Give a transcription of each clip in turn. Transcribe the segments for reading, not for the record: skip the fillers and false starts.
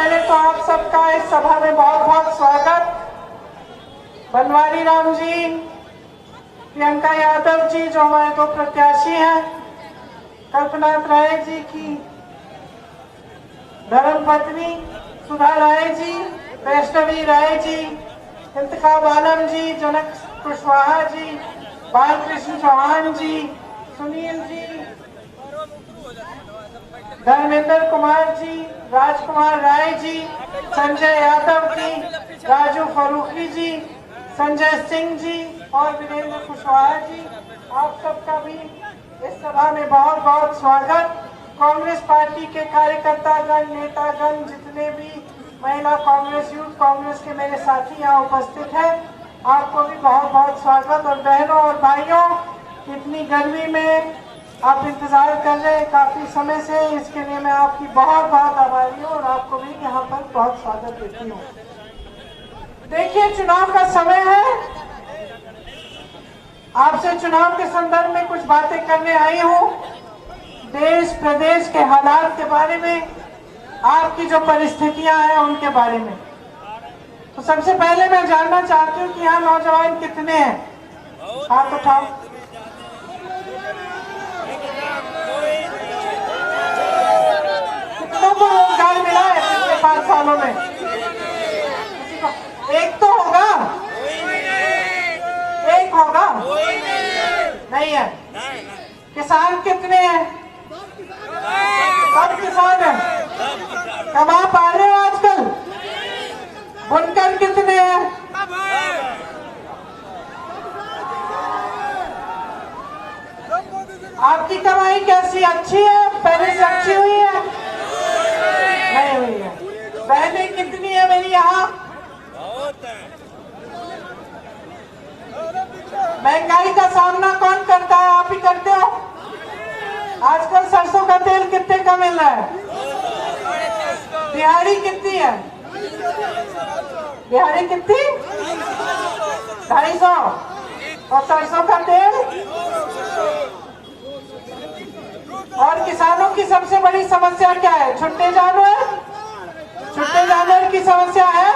पहले तो आप सबका इस सभा में बहुत बहुत स्वागत। बनवारी राम जी, प्रियंका यादव जी जो हमारे दो प्रत्याशी हैं, कल्पना राय जी की धर्मपत्नी सुधा राय जी, वैष्णवी राय जी, इंतखाब आलम जी, जनक कुशवाहा जी, बालकृष्ण चौहान जी, सुनील जी, धर्मेंद्र कुमार जी, राजकुमार राय जी, संजय यादव जी, राजू फरूखी जी, संजय सिंह जी और वीरेंद्र कुशवाहा जी, आप सबका भी इस सभा में बहुत बहुत स्वागत। कांग्रेस पार्टी के कार्यकर्तागण, नेतागण, जितने भी महिला कांग्रेस, यूथ कांग्रेस के मेरे साथी यहाँ उपस्थित हैं, आपको भी बहुत बहुत स्वागत। और बहनों और भाइयों, इतनी गर्मी में आप इंतजार कर रहे हैं काफी समय से, इसके लिए मैं आपकी बहुत बहुत आभारी हूँ और आपको भी यहाँ पर बहुत स्वागत देती हूँ। देखिए, चुनाव का समय है, आपसे चुनाव के संदर्भ में कुछ बातें करने आई हूँ। देश प्रदेश के हालात के बारे में, आपकी जो परिस्थितियां हैं उनके बारे में। तो सबसे पहले मैं जानना चाहती हूँ कि यहाँ नौजवान कितने हैं, हाथ उठाओ। कितनों को रोजगार मिला है पिछले 5 सालों में? एक तो होगा, एक होगा, नहीं है। किसान कितने हैं? सब किसान हैं। कमा पा रहे हो आजकल? बुनकर कितने हैं? आपकी कमाई कैसी, अच्छी है? पहले से अच्छी हुई है? नहीं हुई है। बहनें कितनी है मेरी यहाँ? महंगाई का सामना कौन करता है? आप ही करते हो। आजकल सरसों का तेल कितने का मिल रहा है? दिहाड़ी कितनी है? दिहाड़ी कितनी? 250। और सरसों का तेल? और किसानों की सबसे बड़ी समस्या क्या है? छुट्टे जानवर, छुट्टे जानवर की समस्या है।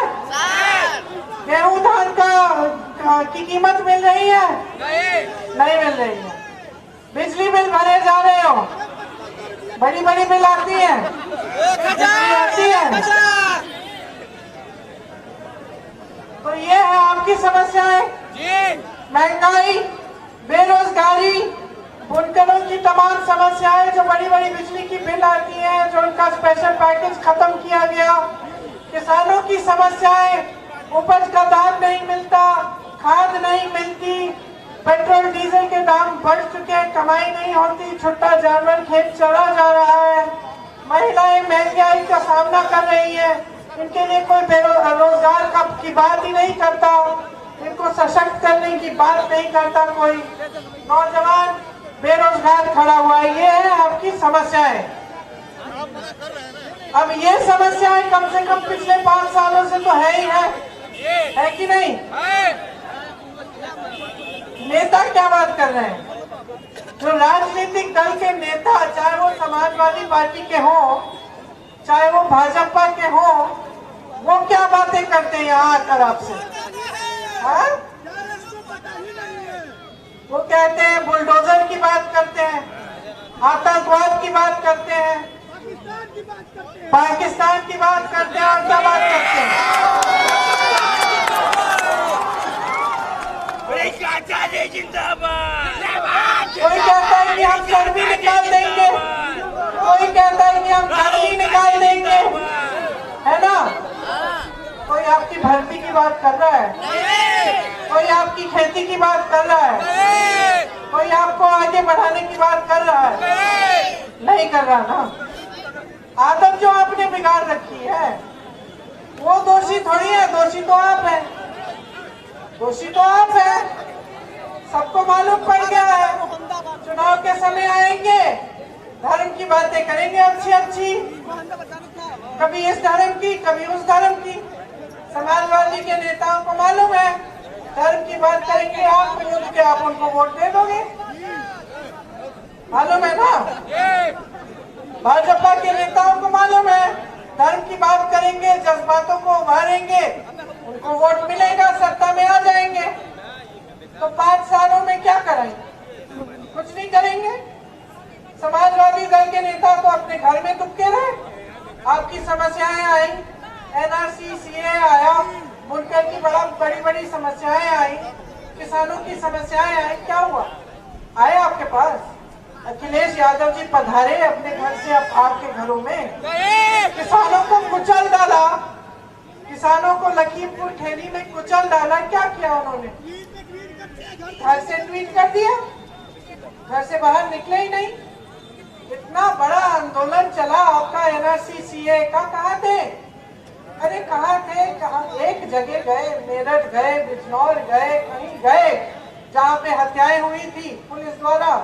गेहूं धान की कीमत मिल रही है? नहीं मिल रही है। बिजली बिल भरे जा रहे हो, बड़ी बड़ी बिल आती है, आती है। तो ये है आपकी समस्याएं, महंगाई, बेरोजगारी, बुनकरों की तमाम समस्याएं, जो बड़ी बड़ी बिजली की बिल आती है, जो उनका स्पेशल पैकेज खत्म किया गया, किसानों की समस्याएं, उपज का दाम नहीं मिलता, खाद नहीं मिलती, पेट्रोल डीजल के दाम बढ़ चुके हैं, कमाई नहीं होती, छुट्टा जानवर खेत चला जा रहा है, महिलाएं महंगाई का सामना कर रही है, इनके लिए कोई बेरोजगार की बात ही नहीं करता, इनको सशक्त करने की बात नहीं करता कोई। नौजवान बेरोजगार खड़ा हुआ है, ये है आपकी समस्याएं। अब ये समस्याएं कम से कम पिछले 5 सालों से तो है ही है कि नहीं? नेता क्या बात कर रहे हैं? जो राजनीतिक दल के नेता, चाहे वो समाजवादी पार्टी के हों, चाहे वो भाजपा के हों, वो क्या बातें करते हैं यहाँ आकर आपसे? वो कहते हैं, बुलडोजर की बात करते हैं, आतंकवाद की बात करते हैं, पाकिस्तान की बात करते हैं, और क्या बात करते हैं? कोई कहता है कि हम गर्मी निकाल देंगे, कोई कहता है कि हम गर्मी निकाल देंगे, है ना? कोई आपकी भर्ती की बात कर रहा है, कोई आपकी खेती की बात कर रहा है, कोई आपको आगे बढ़ाने की बात कर रहा है? नहीं कर रहा ना। आदत जो आपने बिगाड़ रखी है, वो दोषी थोड़ी है, दोषी तो आप हैं, दोषी तो आप हैं। सबको मालूम पड़ गया है, चुनाव के समय आएंगे, धर्म की बातें करेंगे अच्छी अच्छी, कभी इस धर्म की, कभी उस धर्म की। समाजवादी के नेताओं को मालूम है, धर्म की बात करेंगे आप, तो क्या आप उनको वोट दे दोगे? मालूम है ना? भाजपा के नेताओं को मालूम है, धर्म की बात करेंगे, जज्बातों को उभारेंगे, उनको वोट मिलेगा, सत्ता में आ जाएंगे। तो 5 सालों में क्या करेंगे? कुछ नहीं करेंगे। समाजवादी दल के नेता तो अपने घर में दुबके रहे। आपकी समस्याएं आई, एनआरसी, सीए आया, बुनकर की बड़ी बड़ी समस्याएं आई, किसानों की समस्याएं आई, क्या हुआ? आए आपके पास? अखिलेश यादव जी पधारे अपने घर से आपके घरों में, किसानों को कुचल डाला, किसानों को लखीमपुर खीरी में कुचल डाला। क्या किया उन्होंने? घर से ट्वीट कर दिया, घर से बाहर निकले ही नहीं। इतना बड़ा आंदोलन चला आपका एनआरसी सीए का, कहाँ थे? अरे कहाँ थे? कहाँ? एक जगह गए, मेरठ गए, बिजनौर गए, कहीं गए जहाँ पे हत्याएं हुई थी पुलिस द्वारा,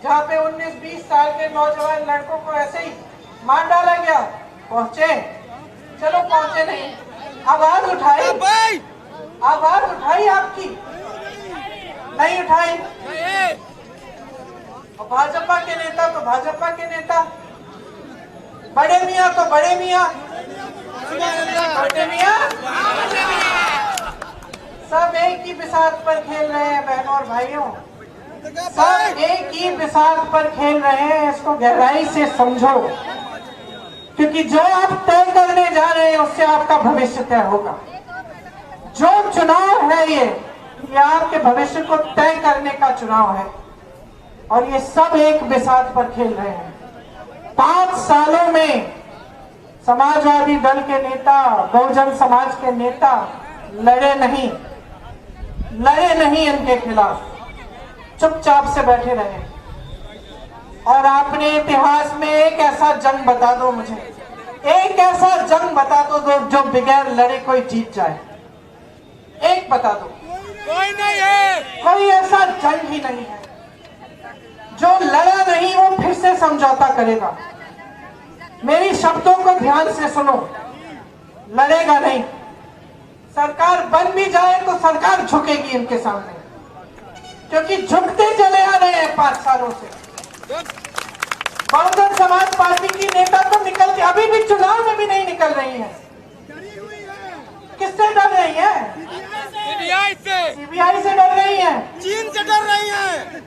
जहाँ पे 19-20 साल के नौजवान लड़कों को ऐसे ही मार डाला गया। पहुंचे? चलो पहुंचे नहीं, आवाज उठाई, आवाज उठाई आपकी? नहीं उठाई। और भाजपा के नेता तो भाजपा के नेता, बड़े मियाँ तो बड़े मियाँ, छोटे मियाँ, सब एक ही बिसात पर खेल रहे हैं। बहनों और भाइयों, सब एक ही बिसात पर खेल रहे हैं। इसको गहराई से समझो, क्योंकि जो आप तय करने जा रहे हैं उससे आपका भविष्य तय होगा। जो चुनाव है ये आपके भविष्य को तय करने का चुनाव है, और ये सब एक बिसात पर खेल रहे हैं। 5 सालों में समाजवादी दल के नेता, बहुजन समाज के नेता लड़े नहीं इनके खिलाफ, चुपचाप से बैठे रहे। और आपने इतिहास में एक ऐसा जंग बता दो मुझे, एक ऐसा जंग बता दो जो बगैर लड़े कोई जीत जाए। एक बता दो। कोई नहीं है, कोई ऐसा जंग ही नहीं है। जो लड़ा नहीं वो फिर से समझौता करेगा। मेरी शब्दों को ध्यान से सुनो, लड़ेगा नहीं। सरकार बन भी जाए तो सरकार झुकेगी इनके सामने, क्योंकि झुकते चले आ रहे हैं 5 सालों से। बहुजन समाज पार्टी की नेता तो निकल के अभी भी चुनाव में भी नहीं निकल रही है। किससे डर रही है? सीबीआई से डर रही है, चीन से डर रही है।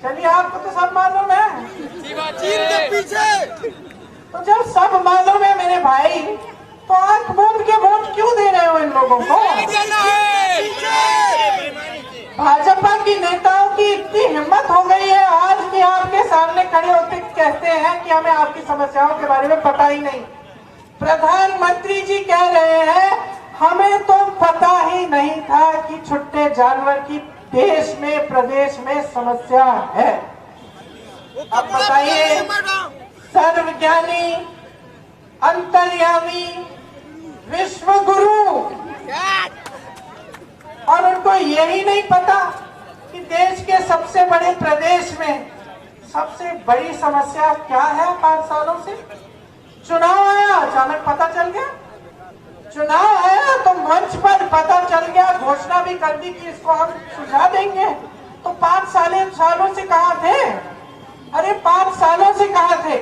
चलिए आपको तो सब मालूम है, चीन के पीछे। तो जब सब मालूम है मेरे भाई, तो आंख मूंद के वोट क्यों दे रहे हो इन लोगों को? भाजपा की नेताओं की इतनी हिम्मत हो गई है आज कि आपके सामने खड़े होते कहते हैं कि हमें आपकी समस्याओं के बारे में पता ही नहीं। प्रधानमंत्री जी कह रहे हैं हमें तो पता ही नहीं था कि छुट्टे जानवर की देश में, प्रदेश में समस्या है। अब बताइए, सर्वज्ञानी, अंतर्यामी, विश्व गुरु, और उनको यही नहीं पता कि देश के सबसे बड़े प्रदेश में सबसे बड़ी समस्या क्या है 5 सालों से? चुनाव आया, अचानक पता चल गया। चुनाव आया तो मंच पर पता चल गया, घोषणा भी कर दी कि इसको हम सुझा देंगे। तो 5 सालों से कहाँ थे? अरे 5 सालों से कहाँ थे?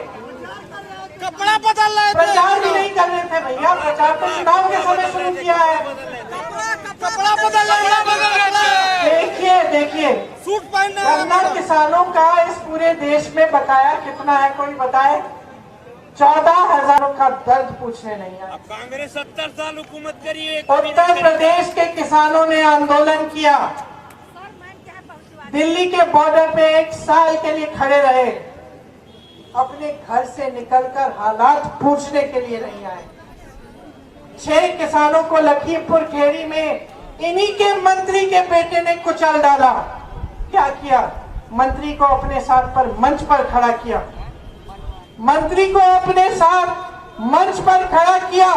कपड़ा बदल रहे थे, प्रचार भी नहीं कर रहे थे भैया। प्रचार तो चुनाव के समय शुरू किया है। कपड़ा बदल रहे थे। देखिए सूट पहनने गन्ना किसानों का इस पूरे देश में बकाया कितना है? कोई बताए? 14,000 का दर्द पूछने नहीं है। कांग्रेस 70 साल हुकूमत करी है। उत्तर प्रदेश के किसानों ने आंदोलन किया, दिल्ली के बॉर्डर पे 1 साल के लिए खड़े रहे, अपने घर से निकलकर हालात पूछने के लिए नहीं आए। 6 किसानों को लखीमपुर खीरी में इन्हीं के मंत्री के बेटे ने कुचल डाला। क्या किया? मंत्री को अपने साथ पर मंच पर खड़ा किया, मंत्री को अपने साथ मंच पर खड़ा किया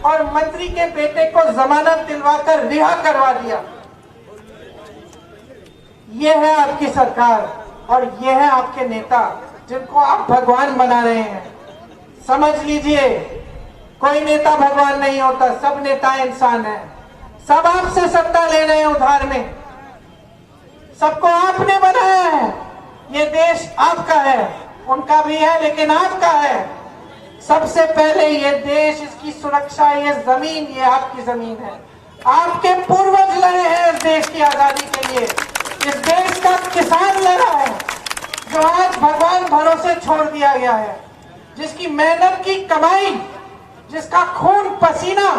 और मंत्री के बेटे को जमानत दिलवाकर रिहा करवा दिया। यह है आपकी सरकार और यह है आपके नेता जिनको आप भगवान बना रहे हैं। समझ लीजिए, कोई नेता भगवान नहीं होता, सब नेता इंसान है। सब आपसे सत्ता ले रहे हैं उधार में, सबको आपने बनाया है। ये देश आपका है, उनका भी है लेकिन आपका है। सबसे पहले ये देश, इसकी सुरक्षा, ये जमीन, ये आपकी जमीन है। आपके पूर्वज लड़े हैं इस देश की आजादी के लिए। इस देश का किसान लड़ा है जो आज भगवान भरोसे छोड़ दिया गया है, जिसकी मेहनत की कमाई, जिसका खून पसीना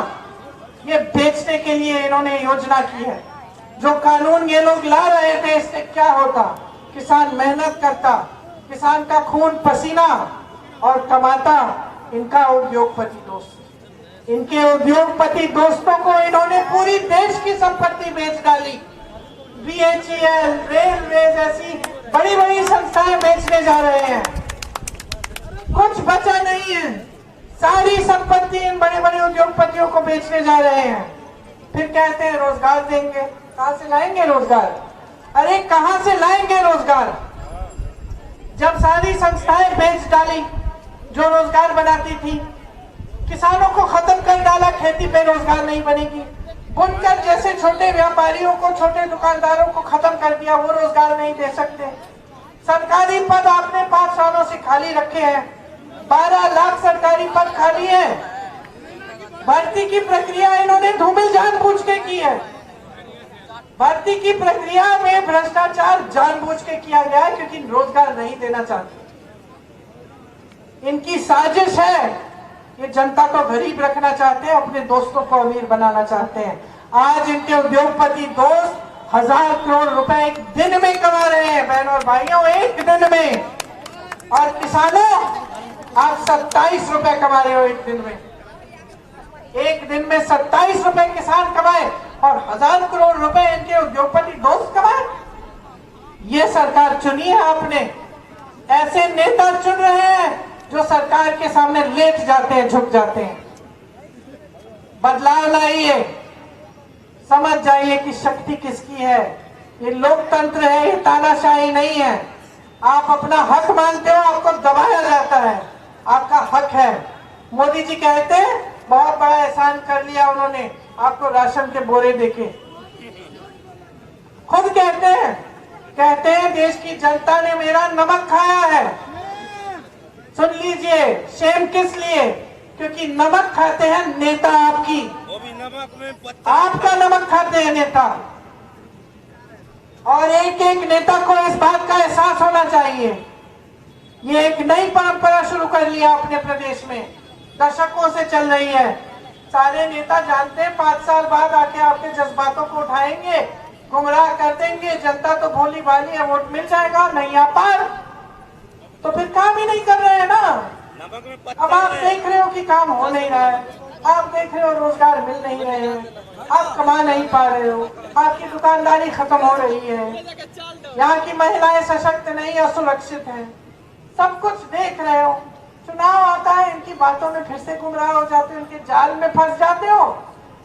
ये बेचने के लिए इन्होंने योजना की है। जो कानून ये लोग ला रहे थे, इससे क्या होता? किसान मेहनत करता, किसान का खून पसीना और कमाता इनका उद्योगपति दोस्त। इनके उद्योगपति दोस्तों को इन्होंने पूरी देश की संपत्ति बेच डाली। BHEL, रेलवे जैसी बड़ी बड़ी संस्थाएं बेचने जा रहे हैं, कुछ बचा नहीं है। सारी संपत्ति इन बड़े बड़े उद्योगपतियों को बेचने जा रहे हैं। फिर कहते हैं रोजगार देंगे। कहां से लाएंगे रोजगार? अरे कहां से लाएंगे रोजगार? जब सारी संस्थाएं बेच डाली जो रोजगार बनाती थी, किसानों को खत्म कर डाला, खेती पे रोजगार नहीं बनेगी। बुनकर जैसे छोटे व्यापारियों को, छोटे दुकानदारों को खत्म कर दिया, वो रोजगार नहीं दे सकते। सरकारी पद आपने 5 सालों से खाली रखे हैं, 12 लाख सरकारी पद खाली है। भर्ती की प्रक्रिया इन्होंने धूमिल जानबूझ के की है। भर्ती की प्रक्रिया में भ्रष्टाचार जानबूझ के किया गया है, क्योंकि रोजगार नहीं देना चाहते। इनकी साजिश है, ये जनता को गरीब रखना चाहते हैं, अपने दोस्तों को अमीर बनाना चाहते हैं। आज इनके उद्योगपति दोस्त 1000 करोड़ रुपए एक दिन में कमा रहे हैं, बहनों और भाइयों, एक दिन में। और किसानों, आप 27 रुपए कमा रहे हो एक दिन में। एक दिन में 27 रुपए किसान कमाए और 1000 करोड़ रुपए इनके उद्योगपति दोस्त कमाए। ये सरकार चुनी है आपने। ऐसे नेता चुन रहे हैं जो सरकार के सामने लेट जाते हैं, झुक जाते हैं। बदलाव लाइए, समझ जाइए कि शक्ति किसकी है। ये लोकतंत्र है, ये तानाशाही नहीं है। आप अपना हक मांगते हो, आपको दबाया जाता है। आपका हक है। मोदी जी कहते हैं बहुत बड़ा एहसान कर लिया उन्होंने, आपको राशन के बोरे देके। खुद कहते हैं देश की जनता ने मेरा नमक खाया है। सुन लीजिए, शेम किस लिए? क्योंकि नमक खाते हैं नेता आपकी, वो भी नमक में आपका नमक खाते हैं नेता। और एक एक नेता को इस बात का एहसास होना चाहिए। ये एक नई परंपरा शुरू कर लिया अपने प्रदेश में, दशकों से चल रही है। सारे नेता जानते हैं 5 साल बाद आके आपके जज्बातों को उठाएंगे, गुमराह कर देंगे, जनता तो भोली भाली है, वोट मिल जाएगा, नहीं आ पार, तो फिर काम ही नहीं कर रहे हैं ना। अब आप देख रहे हो कि काम हो नहीं रहा है, आप देख रहे हो रोजगार मिल नहीं रहे हैं, आप कमा नहीं पा रहे हो, आपकी दुकानदारी खत्म हो रही है, यहाँ की महिलाएं सशक्त नहीं, असुरक्षित हैं, सब कुछ देख रहे हो। चुनाव आता है, इनकी बातों में फिर से गुमराह हो जाते हो, इनके जाल में फंस जाते हो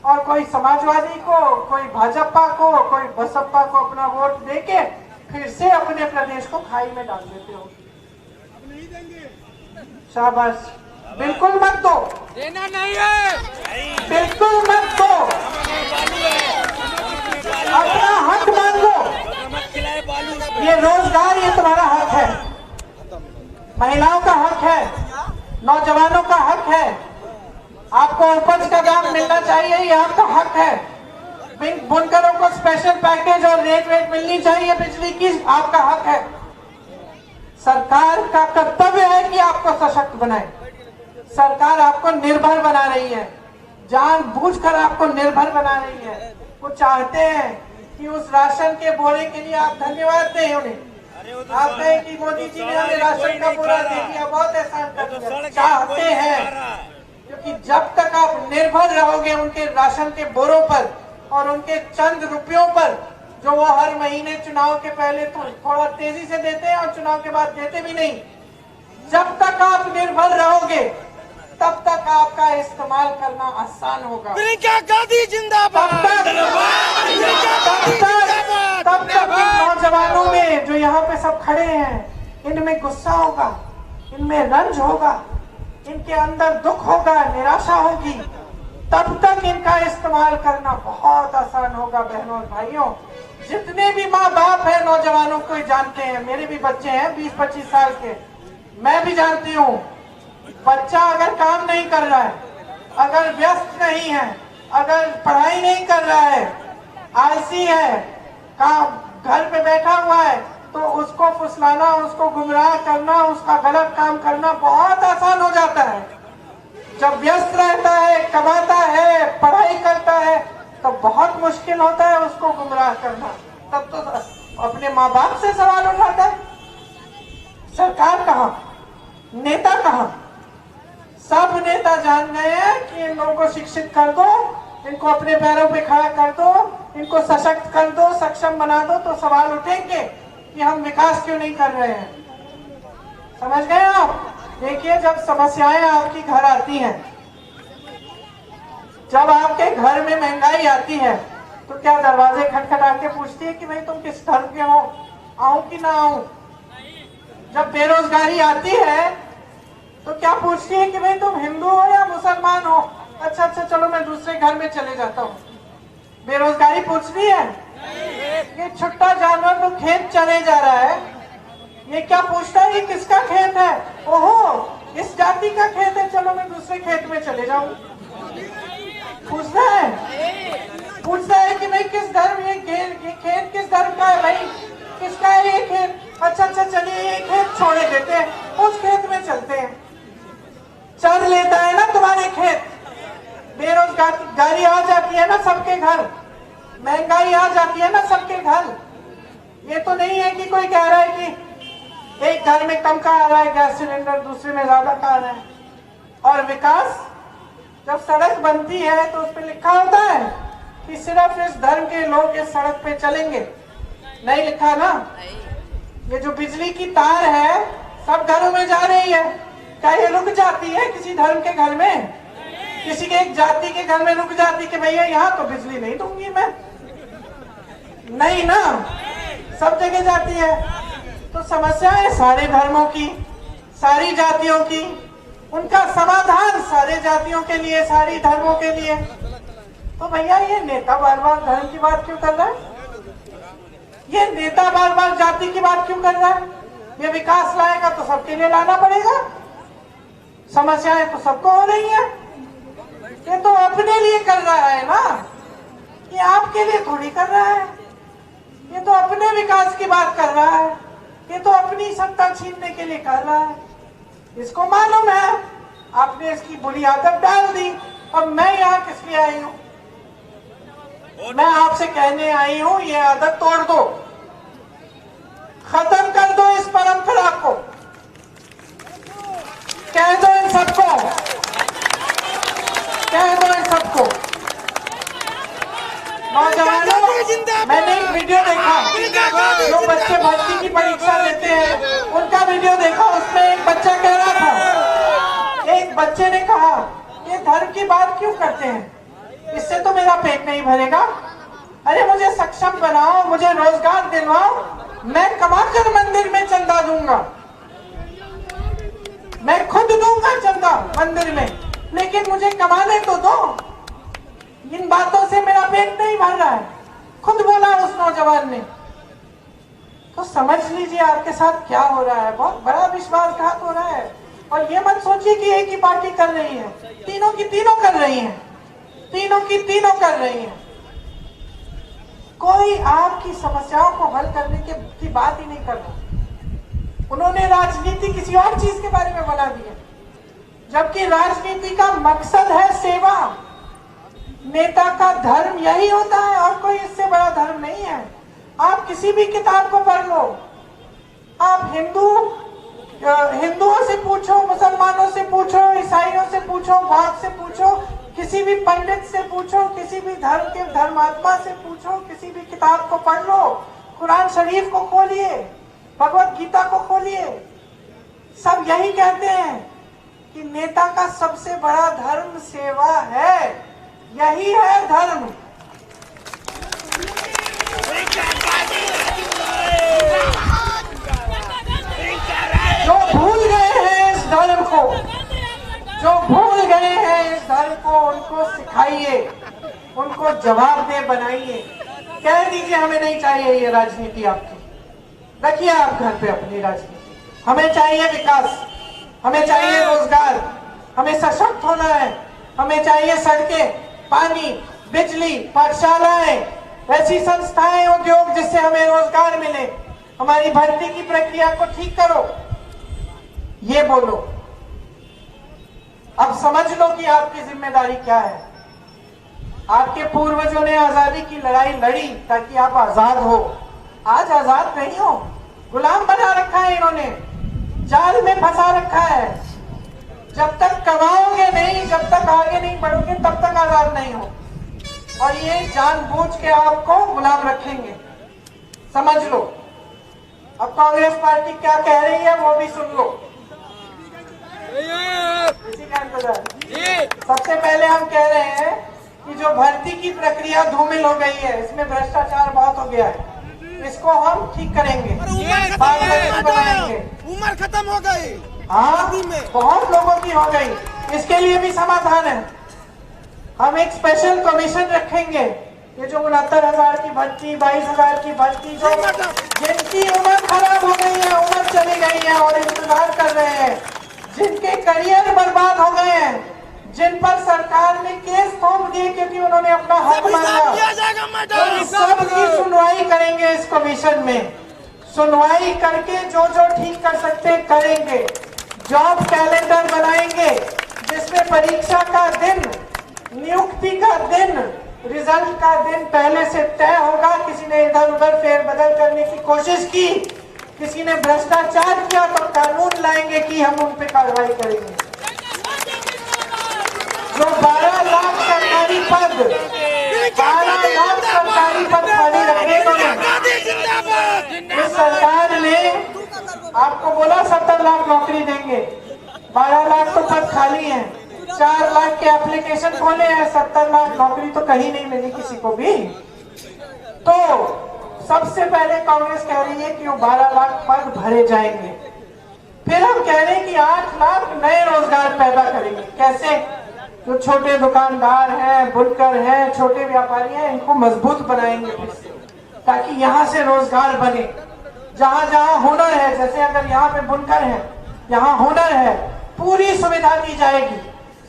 और कोई समाजवादी को, कोई भाजपा को, कोई बसपा को अपना वोट देके फिर से अपने प्रदेश को खाई में डाल देते हो। शाबाश, बिल्कुल मत दो, देना नहीं है, बिल्कुल मत दो, अपना हक मांगो। ये रोजगार, ये तुम्हारा हक है, महिलाओं का हक है, नौजवानों का हक है। आपको उपज का दाम मिलना चाहिए, ये आपका हक है। बुनकरों को स्पेशल पैकेज और रेट मिलनी चाहिए बिजली की, आपका हक है। सरकार का कर्तव्य है कि आपको सशक्त बनाए। सरकार आपको निर्भर बना रही है, जानबूझकर आपको निर्भर बना रही है। वो चाहते हैं कि उस राशन के बोरे के लिए आप धन्यवाद दें उन्हें। आप कहें कि मोदी जी ने हमें राशन का बोरा दे दिया, बहुत एहसान कर दिया। चाहते हैं, क्योंकि जब तक आप निर्भर रहोगे उनके राशन के बोरों पर और उनके चंद रुपयों पर, जो वो हर महीने चुनाव के पहले तो थोड़ा तेजी से देते हैं और चुनाव के बाद देते भी नहीं, जब तक आप निर्भर रहोगे तब तक आपका इस्तेमाल करना आसान होगा। प्रियंका गांधी जिंदाबाद। तब तक इन नौजवानों में जो यहाँ पे सब खड़े हैं, इनमें गुस्सा होगा, इनमें रंज होगा, इनके अंदर दुख होगा, निराशा होगी। तब तक इनका इस्तेमाल करना बहुत आसान होगा। बहनों और भाइयों, जितने भी माँ बाप हैं नौजवानों को जानते हैं, मेरे भी बच्चे हैं 20-25 साल के, मैं भी जानती हूँ बच्चा अगर काम नहीं कर रहा है, अगर व्यस्त नहीं है, अगर पढ़ाई नहीं कर रहा है, आलसी है, काम घर पे बैठा हुआ है, तो उसको फुसलाना, उसको गुमराह करना, उसका गलत काम करना बहुत आसान हो जाता है। जब व्यस्त रहता है, कमाता है, पढ़ाई करता है, तो बहुत मुश्किल होता है उसको गुमराह करना। तब तो अपने माँ बाप से सवाल उठाता है, सरकार कहाँ, नेता कहाँ? सब नेता जान गए हैं कि इन लोगों को शिक्षित कर दो, इनको अपने पैरों पे खड़ा कर दो, इनको सशक्त कर दो, सक्षम बना दो, तो सवाल उठेंगे कि हम विकास क्यों नहीं कर रहे हैं। समझ गए आप? देखिए, जब समस्याएं आपकी घर आती हैं, जब आपके घर में महंगाई आती है, तो क्या दरवाजे खटखटा के पूछती है कि भाई तुम किस धर्म के हो, आऊं कि ना आऊं? जब बेरोजगारी आती है, तो क्या पूछती है कि भाई तुम हिंदू हो या मुसलमान हो? अच्छा चलो मैं दूसरे घर में चले जाता हूँ। बेरोजगारी पूछती है? ये छुट्टा जानवर तो खेत चले जा रहा है, ये क्या पूछता है ये किसका खेत है? ओहो, इस जाति का खेत है, चलो मैं दूसरे खेत में चले जाऊं। पूछता है कि भाई किस धर्म, ये खेत किस धर्म का है भाई, किसका है ये खेत? अच्छा चलिए ये खेत छोड़े देते हैं, उस खेत में चलते हैं। चल लेता है ना तुम्हारे खेत, बेरोजगारी आ जाती है ना सबके घर, महंगाई आ जाती है ना सबके घर। ये तो नहीं है कि कोई कह रहा है कि एक घर में कम का आ रहा है गैस सिलेंडर, दूसरे में ज्यादा का आ रहा है। और विकास, जब सड़क बनती है तो उस पर लिखा होता है कि सिर्फ इस धर्म के लोग इस सड़क पे चलेंगे, नहीं लिखा ना। ये जो बिजली की तार है सब घरों में जा रही है, क्या ये रुक जाती है किसी धर्म के घर में, किसी के एक जाति के घर में रुक जाती कि भैया यहाँ तो बिजली नहीं दूंगी मैं? नहीं ना, सब जगह जाती है। तो समस्या है सारे धर्मों की, सारी जातियों की, उनका समाधान सारे जातियों के लिए, सारी धर्मों के लिए। तो भैया ये नेता बार बार धर्म की बात क्यों कर रहा है? ये नेता बार बार जाति की बात क्यों कर रहा है? ये विकास लाएगा तो सबके लिए लाना पड़ेगा, समस्याएं तो सबको हो रही है। ये तो अपने लिए कर रहा है ना, ये आपके लिए थोड़ी कर रहा है। ये तो अपने विकास की बात कर रहा है, ये तो अपनी सत्ता छीनने के लिए कर रहा है। इसको मालूम है, आपने इसकी बुरी आदत डाल दी। अब मैं यहाँ किस लिए आई हूँ? मैं आपसे कहने आई हूँ ये आदत तोड़ दो, खत्म कर दो इस परंपरा को। कह दो इन सबको, कह दो इन सबको। नौजवानों, मैंने एक वीडियो देखा, जो बच्चे भर्ती की परीक्षा देते हैं उनका वीडियो देखा। उसमें एक बच्चा कह रहा था, एक बच्चे ने कहा ये धर्म की बात क्यों करते हैं, इससे तो मेरा पेट नहीं भरेगा। अरे मुझे सक्षम बनाओ, मुझे रोजगार दिलवाओ, मैं कमाकर मंदिर में चंदा दूंगा, मैं खुद दूंगा चंदा मंदिर में, लेकिन मुझे कमाने तो दो। इन बातों से मेरा पेट नहीं भर रहा है, खुद बोला उस नौजवान ने। तो समझ लीजिए आपके साथ क्या हो रहा है, बहुत बड़ा विश्वासघात हो रहा है। और ये मत सोचिए कि एक ही पार्टी कर रही है, तीनों की तीनों कर रही हैं, तीनों की तीनों कर रही हैं। कोई आपकी समस्याओं को हल करने की बात ही नहीं कर रहा। उन्होंने राजनीति किसी और चीज के बारे में बना दी है, जबकि राजनीति का मकसद है सेवा। नेता का धर्म यही होता है और कोई इससे बड़ा धर्म नहीं है। आप किसी भी किताब को पढ़ लो, आप हिंदुओं से पूछो, मुसलमानों से पूछो, ईसाइयों से पूछो, बौद्ध से पूछो, किसी भी पंडित से पूछो, किसी भी धर्म के धर्मात्मा से पूछो, किसी भी किताब को पढ़ लो, कुरान शरीफ को खोलिए, भगवत गीता को खोलिए, सब यही कहते हैं कि नेता का सबसे बड़ा धर्म सेवा है, यही है धर्म। जो भूल गए हैं इस धर्म को, जो भूल गए हैं इस धर्म को, उनको सिखाइए, उनको जवाबदेह बनाइए। कह दीजिए हमें नहीं चाहिए ये राजनीति आपकी, रखिए आप घर पे अपनी राजनीति, हमें चाहिए विकास, हमें चाहिए रोजगार, हमें सशक्त होना है, हमें चाहिए सड़कें, पानी, बिजली, पाठशालाएं, ऐसी संस्थाएं, उद्योग जिससे हमें रोजगार मिले। हमारी भर्ती की प्रक्रिया को ठीक करो, ये बोलो। अब समझ लो कि आपकी जिम्मेदारी क्या है। आपके पूर्वजों ने आजादी की लड़ाई लड़ी ताकि आप आजाद हो। आज आजाद नहीं हो, गुलाम बना रखा है इन्होंने, जाल में फंसा रखा है। जब तक कमाओगे नहीं, जब तक आगे नहीं बढ़ोगे, तब तक आजाद नहीं हो। और ये जानबूझ के आपको गुलाम रखेंगे, समझ लो। अब कांग्रेस पार्टी क्या कह रही है वो भी सुन लो। सबसे पहले हम कह रहे हैं कि जो भर्ती की प्रक्रिया धूमिल हो गई है, इसमें भ्रष्टाचार बहुत हो गया है, इसको हम ठीक करेंगे, बनाएंगे। उम्र खत्म हो गई, हाँ, बहुत लोगों की हो गई, इसके लिए भी समाधान है। हम एक स्पेशल कमीशन रखेंगे। ये जो 69,000 की भर्ती, 22,000 की भर्ती, जो जिनकी उम्र खराब हो गई है, उम्र चली गई है और इंतजार कर रहे हैं, जिनके करियर बर्बाद हो गए हैं, जिन पर सरकार ने केस थोप दिए क्योंकि उन्होंने अपना हक मांगा, तो सबकी सुनवाई करेंगे इस कमीशन में। सुनवाई करके जो जो ठीक कर सकते करेंगे। जॉब कैलेंडर बनाएंगे जिसमें परीक्षा का दिन, नियुक्ति का दिन, रिजल्ट का दिन पहले से तय होगा। किसी ने इधर उधर फेरबदल करने की कोशिश की, किसी ने भ्रष्टाचार किया तो कानून लाएंगे कि हम उन पे कार्रवाई करेंगे। जो 12 लाख सरकारी पद, 12 लाख सरकारी पद खाली रखे इस सरकार ने आपको बोला 70 लाख नौकरी देंगे, 12 लाख तो पद खाली हैं, 4 लाख के एप्लीकेशन खोले हैं, 70 लाख नौकरी तो कहीं नहीं मिली किसी को भी। तो सबसे पहले कांग्रेस कह रही है कि वो 12 लाख पद भरे जाएंगे। फिर हम कह रहे हैं कि 8 लाख नए रोजगार पैदा करेंगे। कैसे? जो छोटे दुकानदार हैं, बुनकर हैं, छोटे व्यापारी हैं, इनको मजबूत बनाएंगे फिर से, ताकि यहाँ से रोजगार बने। जहाँ जहाँ हुनर है, जैसे अगर यहाँ पे बुनकर है, यहाँ हुनर है, पूरी सुविधा दी जाएगी।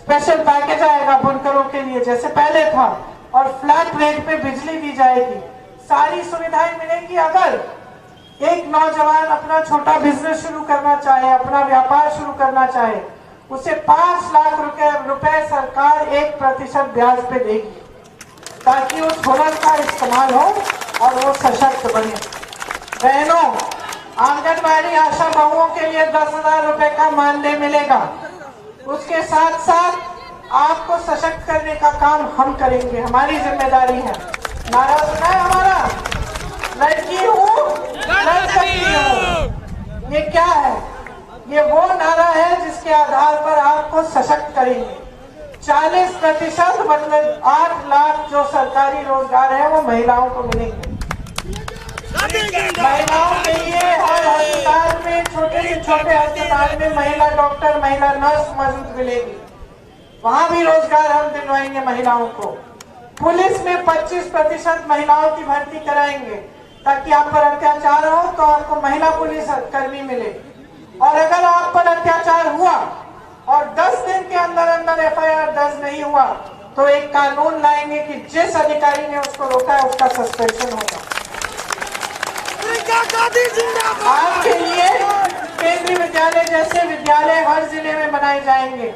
स्पेशल पैकेज आएगा बुनकरों के लिए जैसे पहले था, और फ्लैट रेट पे बिजली दी जाएगी, सारी सुविधाएं मिलेंगी। अगर एक नौजवान अपना छोटा बिजनेस शुरू करना चाहे, अपना व्यापार शुरू करना चाहे, उसे 5 लाख रुपए सरकार 1% ब्याज पे देगी, ताकि उस हुनर का इस्तेमाल हो और वो सशक्त बने। बहनों, आंगनबाड़ी आशा बहुओं के लिए 10,000 रुपए का मानदेय मिलेगा। उसके साथ साथ आपको सशक्त करने का काम हम करेंगे, हमारी जिम्मेदारी है। नारा सुना है हमारा, लड़की हूँ लड़ सकती हूँ। ये क्या है? ये वो नारा है जिसके आधार पर आपको सशक्त करेंगे। 40% मतलब 8 लाख जो सरकारी रोजगार है वो महिलाओं को मिलेंगे। महिलाओं के लिए हर अस्पताल में, छोटे से छोटे अस्पताल में महिला डॉक्टर, महिला नर्स मौजूद मिलेगी, वहां भी रोजगार हम दिलवाएंगे महिलाओं को। पुलिस में 25% महिलाओं की भर्ती कराएंगे, ताकि आप पर अत्याचार हो तो आपको महिला पुलिस कर्मी मिले। और अगर आप पर अत्याचार हुआ और 10 दिन के अंदर अंदर FIR दर्ज नहीं हुआ, तो एक कानून लाएंगे कि जिस अधिकारी ने उसको रोका है उसका सस्पेंशन होगा। आपके लिए केंद्रीय विद्यालय जैसे विद्यालय हर जिले में बनाए जाएंगे।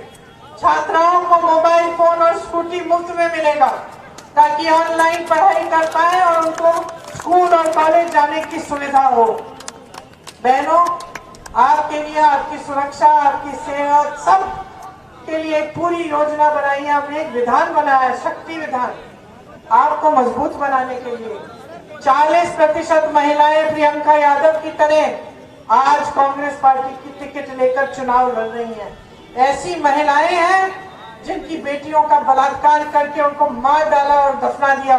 छात्राओं को मोबाइल फोन और स्कूटी मुफ्त में मिलेगा, ताकि ऑनलाइन पढ़ाई कर पाए और उनको स्कूल और कॉलेज जाने की सुविधा हो। बहनों, आपके लिए, आपकी सुरक्षा, आपकी सेहत, सब के लिए एक पूरी योजना बनाई है। हमने एक विधान बनाया, शक्ति विधान, आपको मजबूत बनाने के लिए। 40% महिलाएं प्रियंका यादव की तरह आज कांग्रेस पार्टी की टिकट लेकर चुनाव लड़ रही हैं। ऐसी महिलाएं हैं जिनकी बेटियों का बलात्कार करके उनको मार डाला और दफना दिया।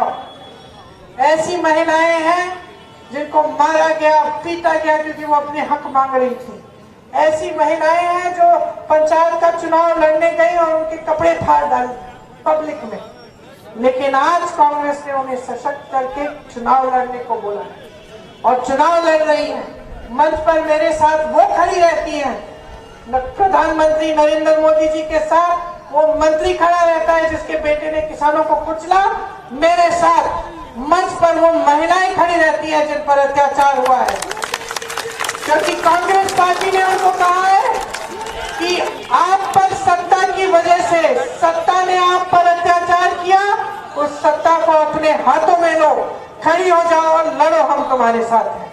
ऐसी महिलाएं हैं जिनको मारा गया, पीटा गया क्योंकि वो अपने हक मांग रही थी। ऐसी महिलाएं हैं जो पंचायत का चुनाव लड़ने गई और उनके कपड़े फाड़ डाले पब्लिक में। लेकिन आज कांग्रेस ने उन्हें सशक्त करके चुनाव लड़ने को बोला और चुनाव लड़ रही हैं। मंच पर मेरे साथ वो खड़ी रहती हैं प्रधानमंत्री नरेंद्र मोदी जी के साथ वो मंत्री खड़ा रहता है जिसके बेटे ने किसानों को कुचला, मेरे साथ मंच पर वो महिलाएं खड़ी रहती हैं जिन पर अत्याचार हुआ है, क्योंकि कांग्रेस पार्टी ने उनको कहा है कि आप पर सत्ता की वजह से, सत्ता ने आप पर अत्याचार किया, उस सत्ता को अपने हाथों में लो, खड़ी हो जाओ और लड़ो, हम तुम्हारे साथ हैं।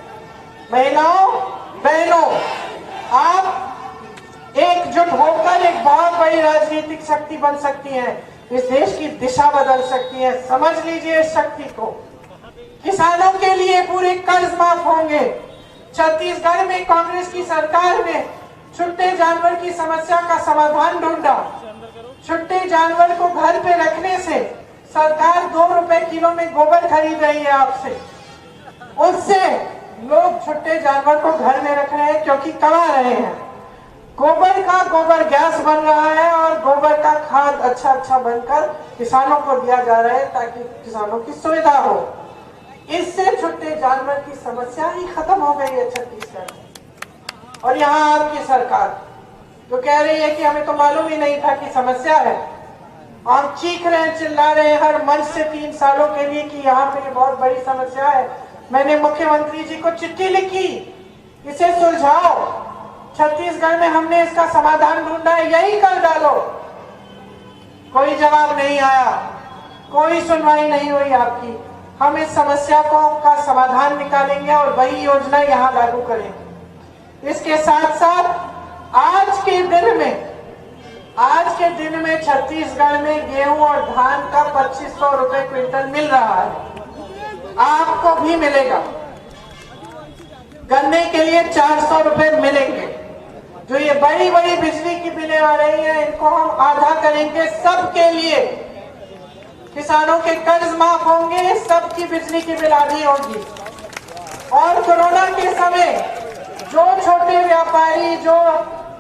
महिलाओं बहनों, आप एकजुट होकर एक बहुत बड़ी राजनीतिक शक्ति बन सकती हैं, इस देश की दिशा बदल सकती है। समझ लीजिए इस शक्ति को। किसानों के लिए पूरे कर्ज माफ होंगे। छत्तीसगढ़ में कांग्रेस की सरकार ने छुट्टे जानवर की समस्या का समाधान ढूंढा। छुट्टे जानवर को घर पे रखने से सरकार 2 रुपए किलो में गोबर खरीद रही है आपसे, उससे लोग छुट्टे जानवर को घर में रख रहे हैं क्योंकि कमा रहे हैं। गोबर का गोबर गैस बन रहा है और गोबर का खाद अच्छा बनकर किसानों को दिया जा रहा है ताकि किसानों की सुविधा हो। इससे छुट्टे जानवर की समस्या ही खत्म हो गई है छत्तीसगढ़ में। और यहाँ आपकी सरकार जो कह रही है कि हमें तो मालूम ही नहीं था कि समस्या है, हम चीख रहे हैं, चिल्ला रहे हैं हर मंच से 3 सालों के लिए कि यहाँ पे बहुत बड़ी समस्या है। मैंने मुख्यमंत्री जी को चिट्ठी लिखी, इसे सुलझाओ, छत्तीसगढ़ में हमने इसका समाधान ढूंढा है, यही कर डालो। कोई जवाब नहीं आया, कोई सुनवाई नहीं हुई आपकी। हम इस समस्या का समाधान निकालेंगे और वही योजना यहाँ लागू करेंगे। इसके साथ साथ आज के दिन में छत्तीसगढ़ में गेहूं और धान का 2500 रुपए क्विंटल मिल रहा है, आपको भी मिलेगा। गन्ने के लिए 400 रुपए मिलेंगे। जो ये बड़ी बड़ी बिजली की बिलें आ रही हैं, इनको हम आधा करेंगे सबके लिए। किसानों के कर्ज माफ होंगे, सबकी बिजली की बिल आधी होगी। और कोरोना के समय जो छोटे व्यापारी, जो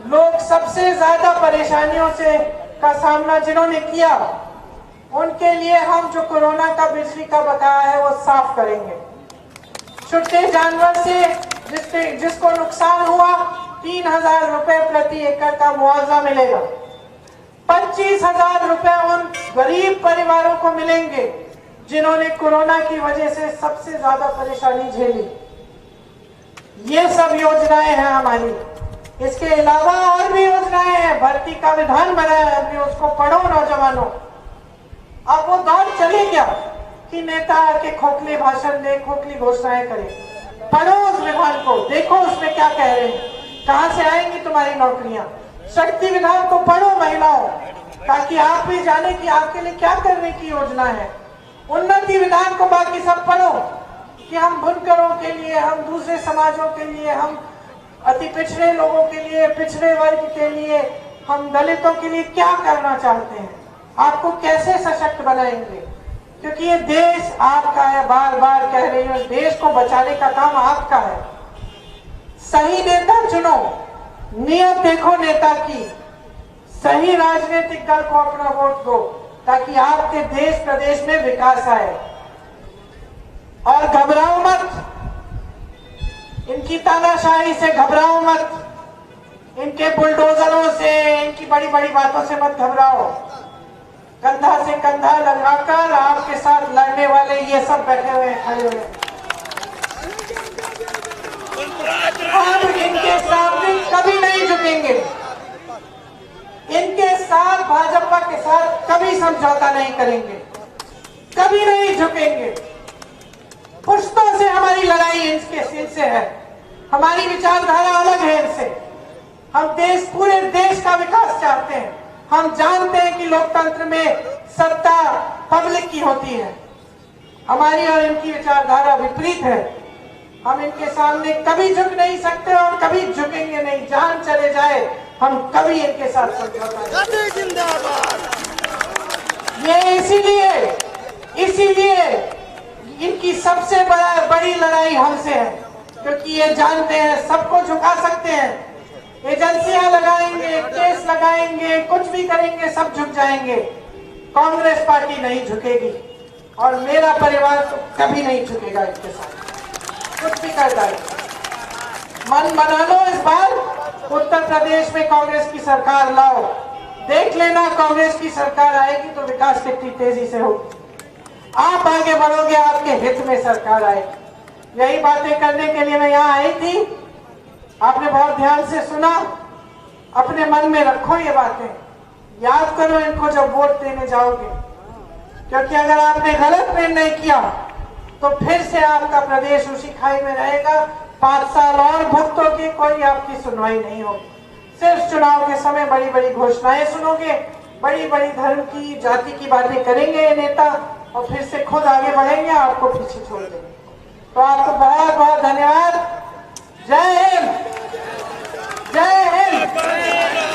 लोग सबसे ज्यादा परेशानियों से का सामना जिन्होंने किया, उनके लिए हम जो कोरोना का बिजली का बकाया है वो साफ करेंगे। छुट्टे जानवर से जिसको नुकसान हुआ 3000 रुपए प्रति एकड़ का मुआवजा मिलेगा। 25,000 रुपए उन गरीब परिवारों को मिलेंगे जिन्होंने कोरोना की वजह से सबसे ज्यादा परेशानी झेली। ये सब योजनाएं हैं हमारी। इसके अलावा और भी योजनाएं हैं। भर्ती का विधान बनाया है हमने, उसको पढ़ो नौजवानों। अब वो दौर चले गया कि नेता आके खोखले भाषण दे, खोखली घोषणाएं करे। पढ़ो उस विधान को, देखो उसमें क्या कह रहे हैं, कहां से आएंगी तुम्हारी नौकरियां। शक्ति विधान को पढ़ो महिलाओं, ताकि आप भी जाने कि आपके लिए क्या करने की योजना है। उन्नति विधान को बाकी सब पढ़ो कि हम बुनकरों के लिए, हम दूसरे समाजों के लिए, हम अति पिछड़े लोगों के लिए, पिछड़े वर्ग के लिए, हम दलितों के लिए क्या करना चाहते हैं, आपको कैसे सशक्त बनाएंगे। क्योंकि ये देश आपका है, बार बार कह रही हूं, देश को बचाने का काम आपका है। सही नेता चुनो, नियत देखो नेता की, सही राजनीतिक दल को अपना वोट दो ताकि आपके देश प्रदेश में विकास आए। और घबराओ मत, इनकी तानाशाही से घबराओ मत, इनके बुलडोजरों से, इनकी बड़ी बड़ी बातों से मत घबराओ। कंधा से कंधा लगाकर आपके साथ लड़ने वाले ये सब बैठे हुए हैं, खड़े हुए हैं। हम इनके सामने कभी नहीं झुकेंगे, इनके साथ, भाजपा के साथ कभी समझौता नहीं करेंगे, कभी नहीं झुकेंगे। पुश्तों से हमारी लड़ाई इनसे है, हमारी विचारधारा अलग है इनसे। हम पूरे देश का विकास चाहते हैं। हम जानते हैं कि लोकतंत्र में सत्ता पब्लिक की होती है, हमारी और इनकी विचारधारा विपरीत है। हम इनके सामने कभी झुक नहीं सकते और कभी झुकेंगे नहीं। जान चले जाए हम कभी इनके साथ समझौता नहीं। जिंदाबाद। ये इसीलिए इनकी सबसे बड़ी लड़ाई हमसे है, क्योंकि ये जानते हैं सबको झुका सकते हैं। एजेंसियां लगाएंगे, केस लगाएंगे, कुछ भी करेंगे, सब झुक जाएंगे। कांग्रेस पार्टी नहीं झुकेगी और मेरा परिवार तो कभी नहीं झुकेगा इनके साथ, कुछ भी कर डाले। मन बना लो इस बार, उत्तर प्रदेश में कांग्रेस की सरकार लाओ। देख लेना, कांग्रेस की सरकार आएगी तो विकास कितनी तेजी से होगी। आप आगे बढ़ोगे, आपके हित में सरकार आएगी। यही बातें करने के लिए मैं यहाँ आई थी। आपने बहुत ध्यान से सुना, अपने मन में रखो ये बातें, याद करो इनको जब वोट देने जाओगे, क्योंकि अगर आपने गलत निर्णय किया तो फिर से आपका प्रदेश उसी खाई में रहेगा। 5 साल और भुगतोगे, कोई आपकी सुनवाई नहीं होगी। सिर्फ चुनाव के समय बड़ी बड़ी घोषणाएं सुनोगे, बड़ी बड़ी धर्म की जाति की बातें करेंगे ये नेता, और फिर से खुद आगे बढ़ेंगे, आपको पीछे छोड़ देंगे। तो आपको बहुत बहुत धन्यवाद। जय हिंद, जय हिंद।